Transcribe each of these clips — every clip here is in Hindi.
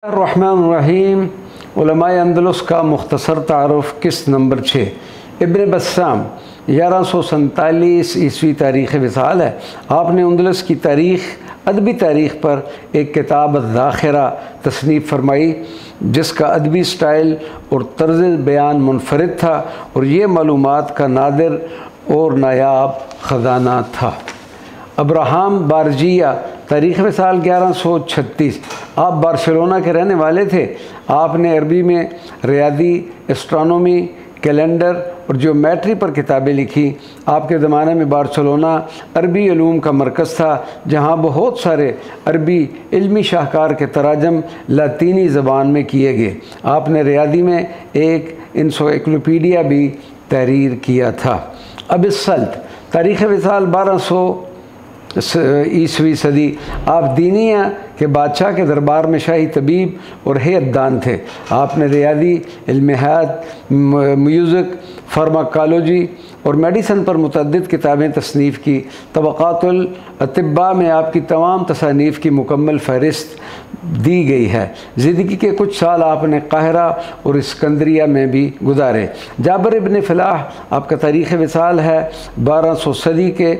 रहमान उलमाए अंदलुस का मुख्तसर तारुफ किस्त नंबर 6 इब्न बस्साम 1147 ईस्वी तारीख़ विसाल है। आपने अंदलुस की तारीख़ अदबी तारीख़ पर एक किताब ज़ाखिरा तसनीफ़ फरमाई जिसका अदबी स्टाइल और तर्ज़ बयान मुनफरिद था और ये मालूमात का नादिर और नायाब ख़जाना था। अब्राहम बारजिया तारीख़ विसाल 1136। आप बार्सिलोना के रहने वाले थे। आपने अरबी में रियादी, एस्ट्रोनॉमी, कैलेंडर और ज्योमेट्री पर किताबें लिखी। आपके ज़माने में बार्सिलोना अरबी उलूम का मरकज़ था जहाँ बहुत सारे अरबी इल्मी शाहकार के तराजम लातीनी ज़बान में किए गए। आपने रियादी में एक इंसाइक्लोपीडिया भी तहरीर किया था। अब इस सल्त तारीख़ विसाल 1200 ईसवी सदी आप दीनिया के बादशाह के दरबार में शाही तबीब और हैयतदान थे। आपने रियादी, इल्म हयात, म्यूज़िक, फार्माकोलॉजी और मेडिसन पर मुतअद्दिद किताबें तसनीफ़ की। तबक़ातुल अतिब्बा में आपकी तमाम तसानीफ़ की मुकम्मल फ़हरिस्त दी गई है। ज़िंदगी के कुछ साल आपने काहिरा और इस्कंदरिया में भी गुजारे। जाबिर इब्न फलाह आपका तारीख़ विसाल है 1200 सदी के।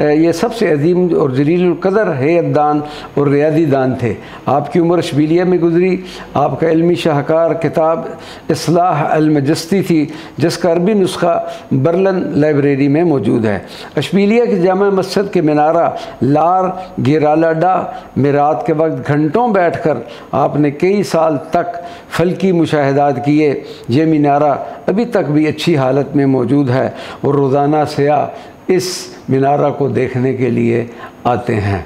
ये सबसे अजीम और जलीलुल क़दर हैयतदान और रियादी दान थे। आपकी उम्र अशबीलिया में गुजरी। आपका इल्मी शाहकार किताब इस्लाह अल-मजस्ती थी जिसका अरबी नुस्खा बर्लिन लाइब्रेरी में मौजूद है। अशबीलिया की जामा मस्जिद के मीनारा लार गिरालाडा में रात के वक्त घंटों बैठकर आपने कई साल तक फल्की मुशाहिदात किए। ये मीनारा अभी तक भी अच्छी हालत में मौजूद है और रोज़ाना सयाह इस मीनारा को देखने के लिए आते हैं।